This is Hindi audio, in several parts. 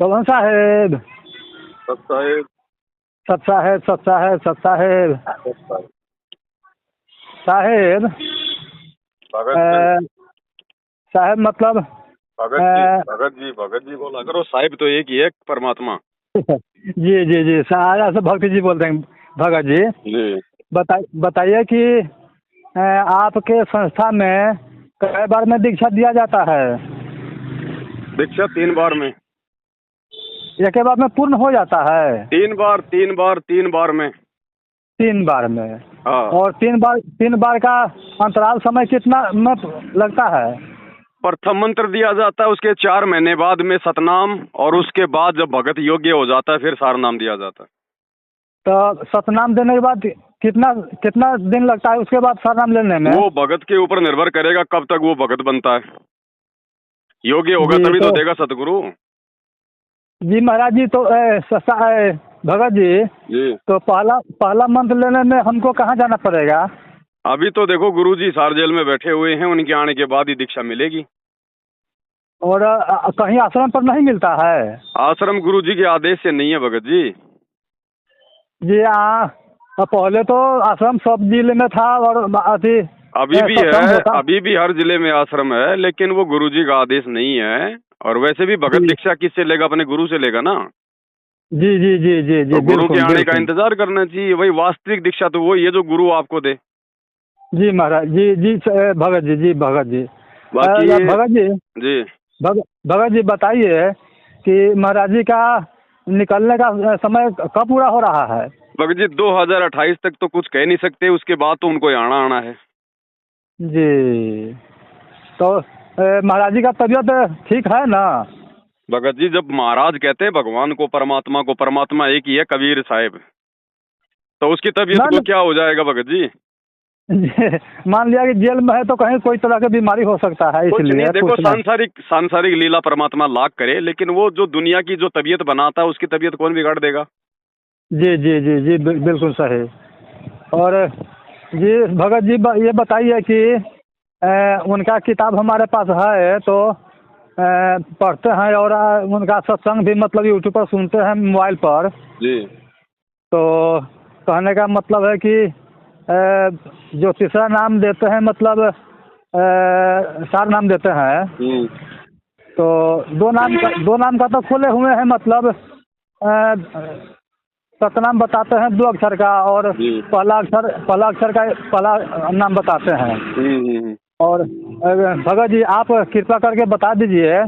कौन साहेब? सत साहेब। सत साहेब, सत साहेब, सत साहेब, साहेब। भगत जी। साहेब मतलब भगत जी बोला करो। साहिब तो एक ही है, परमात्मा। जी जी जी, सारा से भक्त जी बोलते हैं। भगत जी जी। बताइए कि आपके संस्था में कई बार में दीक्षा दिया जाता है? दीक्षा 3 बार में। एक बार में पूर्ण हो जाता है? 3 बार 3 बार 3 बार में। 3 बार में? हाँ। और 3 बार का अंतराल समय कितना में लगता है? प्रथम मंत्र दिया जाता है, उसके 4 महीने बाद में सतनाम, और उसके बाद जब भगत योग्य हो जाता है फिर सारनाम दिया जाता है। तो सतनाम देने के बाद कितना कितना दिन लगता है उसके बाद सारनाम लेने में? वो भगत के ऊपर निर्भर करेगा कब तक वो भगत बनता है। योग्य होगा जी तभी तो देगा सतगुरु। जी महाराज जी, तो भगत जी। तो पहला मंत्र लेने में हमको कहाँ जाना पड़ेगा? अभी तो देखो गुरुजी सार जेल में बैठे हुए हैं, उनके आने के बाद ही दीक्षा मिलेगी। और कहीं आश्रम पर नहीं मिलता है? आश्रम गुरुजी के आदेश से नहीं है भगत जी। जी हाँ, पहले तो आश्रम सब जिले में था और अभी भी सत्संग है, होता। अभी भी हर जिले में आश्रम है, लेकिन वो गुरुजी का आदेश नहीं है। और वैसे भी भगत जी दीक्षा किससे लेगा? अपने गुरु से लेगा ना। जी जी जी जी जी, तो गुरु के बिल्कुल आने का बिल्कुल। इंतजार करना चाहिए। वही वास्तविक दीक्षा तो वही है जो गुरु आपको दे। जी महाराज जी जी, भगत जी जी, भगत जी। बाकी भगत जी, जी भगत जी बताइए कि महाराज जी का निकलने का समय कब पूरा हो रहा है? भगत जी 2028 तक तो कुछ कह नहीं सकते, उसके बाद तो उनको आना आना है। जी, तो महाराज जी का तबीयत ठीक है ना? भगत जी जब महाराज कहते हैं भगवान को, परमात्मा एक ही है, कबीर साहिब, तो उसकी तबीयत को क्या हो जाएगा भगत जी? मान लिया कि जेल में है तो कहीं कोई तरह की बीमारी हो सकता है, कुछ इसलिए नहीं, देखो पूछना। सांसारिक लीला परमात्मा लाख करे, लेकिन वो जो दुनिया की जो तबीयत बनाता है उसकी तबीयत कौन बिगाड़ देगा? जी जी जी जी, बिल्कुल सही। और जी भगत जी ये बताइए कि उनका किताब हमारे पास है तो पढ़ते हैं, और उनका सत्संग भी मतलब यूट्यूब पर सुनते हैं, मोबाइल पर। जी। तो कहने का मतलब है कि जो तीसरा नाम देते हैं मतलब सार नाम देते हैं, तो दो नाम का तो खोले हुए हैं, मतलब सतनाम बताते हैं 2 अक्षर का, और पहला अक्षर का पहला नाम बताते हैं। और भगत जी आप कृपा करके बता दीजिए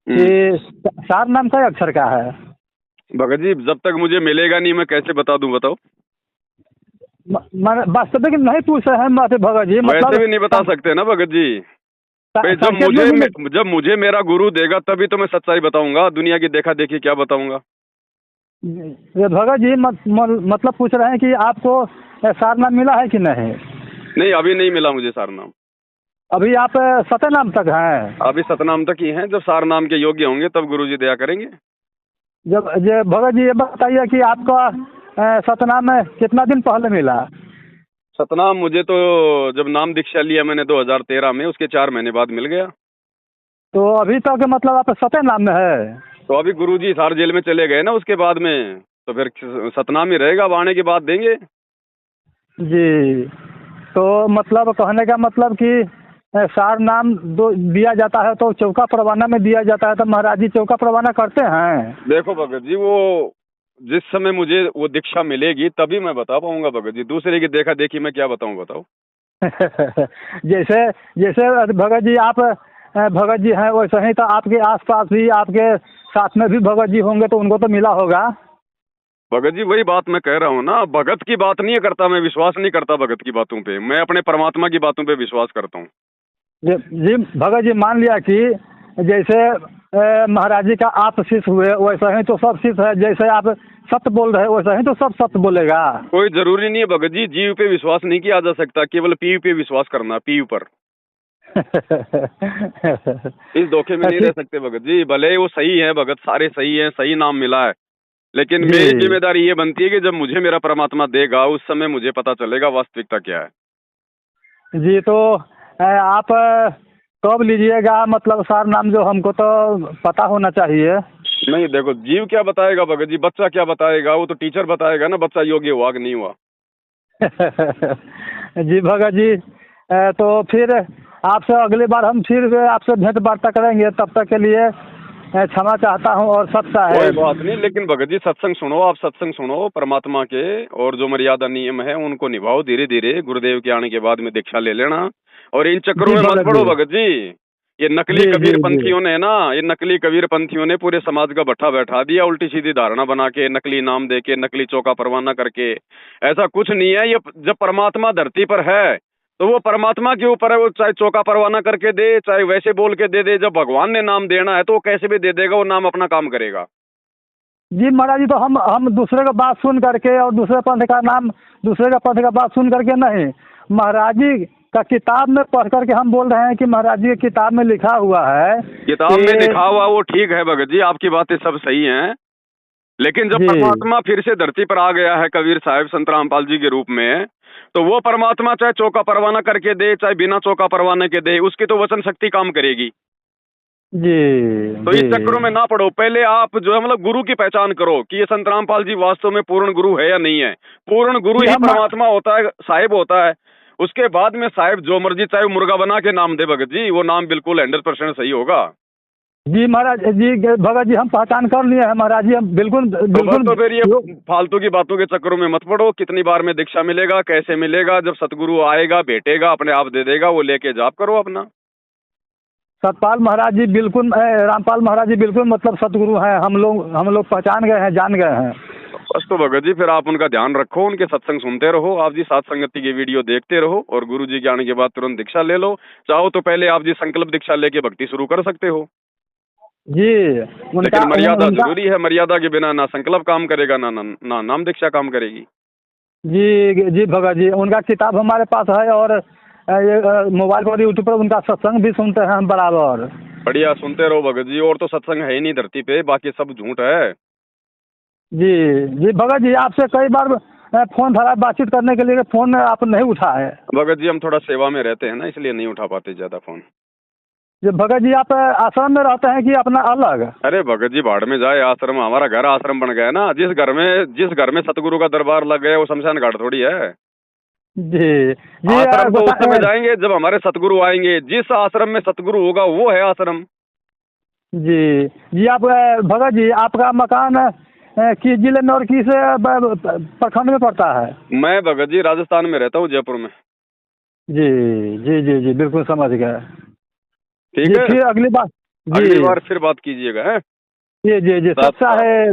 कि सार नाम कई अक्षर का है? भगत जी जब तक मुझे मिलेगा नहीं मैं कैसे बता दूं, बताओ। वास्तविक नहीं पूछ रहे हैं भगत जी, मतलब वैसे भी नहीं बता सकते ना भगत जी। जब मुझे मेरा गुरु देगा तभी तो मैं सच्चाई बताऊंगा, दुनिया की देखा देखी क्या बताऊंगा। ये भगत जी मतलब पूछ रहे हैं कि आपको सारनाम मिला है कि नहीं? नहीं, अभी नहीं मिला मुझे सारनाम। अभी आप सतनाम तक हैं? अभी सतनाम तक ही हैं। जब सारनाम के योग्य होंगे तब गुरुजी दया करेंगे। जब भगत जी ये बताइए कि आपका सतनाम कितना दिन पहले मिला? सतनाम मुझे तो जब नाम दीक्षा लिया मैंने 2013 में, उसके 4 महीने बाद मिल गया। तो अभी तक मतलब आप सतनाम में है? तो अभी गुरुजी सार जेल में चले गए ना, उसके बाद में तो फिर सतनाम ही रहेगा, अब आने के बाद देंगे। जी, तो मतलब कहने का मतलब कि सार नाम दिया जाता है तो चौका परवाना में दिया जाता है, तो महाराज जी चौका परवाना करते हैं? देखो भगत जी, वो जिस समय मुझे वो दीक्षा मिलेगी तभी मैं बता पाऊंगा भगत जी। दूसरे की देखा देखी मैं क्या बताऊं, बताओ। जैसे जैसे भगत जी आप भगत जी हैं, वैसे ही तो आपके आसपास भी आपके साथ में भी भगत जी होंगे तो उनको तो मिला होगा। भगत जी वही बात मैं कह रहा हूँ ना, भगत की बात नहीं करता मैं, विश्वास नहीं करता भगत की बातों पे, मैं अपने परमात्मा की बातों पे विश्वास करता हूँ। जी भगत जी, मान लिया कि जैसे महाराज जी का आप शिष्य हुए, वैसे ही तो सब शिष्य है, जैसे आप सत्य बोल रहे वैसे ही तो सब सत्य बोलेगा। कोई जरूरी नहीं है भगत जी, जीव पे विश्वास नहीं किया जा सकता, केवल पीयू पे विश्वास करना, पीयू पर। इस धोखे में नहीं रह सकते भगत जी। भले वो सही है भगत, सारे सही है, सही नाम मिला है, लेकिन मेरी जिम्मेदारी ये बनती है कि जब मुझे मेरा परमात्मा देगा उस समय मुझे पता चलेगा वास्तविकता क्या है। जी, तो आप कब लीजिएगा? मतलब सार नाम जो हमको तो पता होना चाहिए। नहीं देखो, जीव क्या बताएगा भगत जी, बच्चा क्या बताएगा, वो तो टीचर बताएगा ना बच्चा योग्य हुआ कि नहीं हुआ। जी भगत जी, तो फिर आपसे अगली बार हम फिर आपसे भेंट वार्ता करेंगे, तब तक के लिए क्षमा चाहता हूँ। और सत्ता है। कोई बात नहीं, लेकिन भगत जी सत्संग सुनो, आप सत्संग सुनो परमात्मा के, और जो मर्यादा नियम है उनको निभाओ। धीरे धीरे गुरुदेव के आने के बाद में दीक्षा ले लेना, और इन चक्रों जी में मत भगत पड़ो जी। भगत जी। ये नकली जी जी कबीर जी पंथियों ने ना, ये नकली कबीर पंथियों ने पूरे समाज का भट्ठा बैठा दिया, उल्टी सीधी धारणा बना के, नकली नाम दे के, नकली चौका परवाना करके। ऐसा कुछ नहीं है। ये जब परमात्मा धरती पर है तो वो परमात्मा के ऊपर है, वो चाहे चौका परवाना करके दे, चाहे वैसे बोल के दे दे। जब भगवान ने नाम देना है तो वो कैसे भी दे देगा, वो नाम अपना काम करेगा। जी महाराज जी, तो हम दूसरे का बात सुन करके और दूसरे पंथ का नाम, दूसरे का पंथ का बात सुन करके नहीं, महाराज जी का किताब में पढ़ करके हम बोल रहे हैं कि महाराज जी की किताब में लिखा हुआ है। किताब में लिखा हुआ वो ठीक है भगत जी, आपकी बातें सब सही हैं, लेकिन जब जी परमात्मा फिर से धरती पर आ गया है कबीर साहब संत रामपाल जी के रूप में, तो वो परमात्मा चाहे चौका परवाना करके दे, चाहे बिना चौका परवाने के दे, उसकी तो वचन शक्ति काम करेगी। जी तो जी इस चक्करों में ना पड़ो। पहले आप जो है मतलब गुरु की पहचान करो कि ये संत रामपाल जी वास्तव में पूर्ण गुरु है या नहीं है। पूर्ण गुरु जी ही हम परमात्मा होता है, साहिब होता है। उसके बाद में साहिब जो मर्जी चाहे वो मुर्गा बना के नाम दे भगत जी, वो नाम बिल्कुल 100% सही होगा। जी महाराज जी, भगत जी हम पहचान कर लिए हैं महाराज जी, हम बिल्कुल तो बस बिल्कुल। तो फिर ये फालतू की बातों के चक्करों में मत पड़ो। कितनी बार में दीक्षा मिलेगा, कैसे मिलेगा, जब सतगुरु आएगा भेटेगा अपने आप दे देगा, वो लेके जाप करो अपना। सतपाल महाराज जी बिल्कुल, रामपाल महाराज जी बिल्कुल मतलब सतगुरु हैं। हम लोग पहचान गए हैं, जान गए हैं। बस तो भगत जी फिर आप उनका ध्यान रखो, उनके सत्संग सुनते रहो, आप जी साथ संगति की वीडियो देखते रहो, और गुरु जी के आने के बाद तुरंत दीक्षा ले लो। चाहो तो पहले आप जी संकल्प दीक्षा लेके भक्ति शुरू कर सकते हो। जी लेकिन मर्यादा उनका जरूरी है, मर्यादा के बिना ना संकल्प काम करेगा, ना नाम दीक्षा काम करेगी। जी जी भगत जी, उनका किताब हमारे पास है, और ये मोबाइल पर यूट्यूब पर उनका सत्संग भी सुनते हैं हम बराबर। बढ़िया, सुनते रहो भगत जी। और तो सत्संग है ही नहीं धरती पे, बाकी सब झूठ है। जी जी भगत जी, आपसे कई बार फोन धरा बातचीत करने के लिए, फोन आप नहीं उठाए। भगत जी हम थोड़ा सेवा में रहते हैं ना, इसलिए नहीं उठा पाते ज्यादा फोन। जी भगत जी, आप आश्रम में रहते हैं कि अपना अलग? अरे भगत जी भाड़ में जाए आश्रम, हमारा घर आश्रम बन गया ना। जिस घर में सतगुरु का दरबार लग गया वो शमशान घाट थोड़ी है। जी जी आश्रम तो उस समय जाएंगे जब हमारे सतगुरु आएंगे। जिस आश्रम में सतगुरु होगा वो है आश्रम। जी जी, आप भगत जी आपका मकान किस जिले में और किस प्रखंड में पड़ता है? मैं भगत जी राजस्थान में रहता हूँ, जयपुर में। जी जी जी जी बिल्कुल समझ गए। ठीक है, फिर अगली बार, जी अगली बार फिर बात कीजिएगा। है जी जी जी, सत्ता है।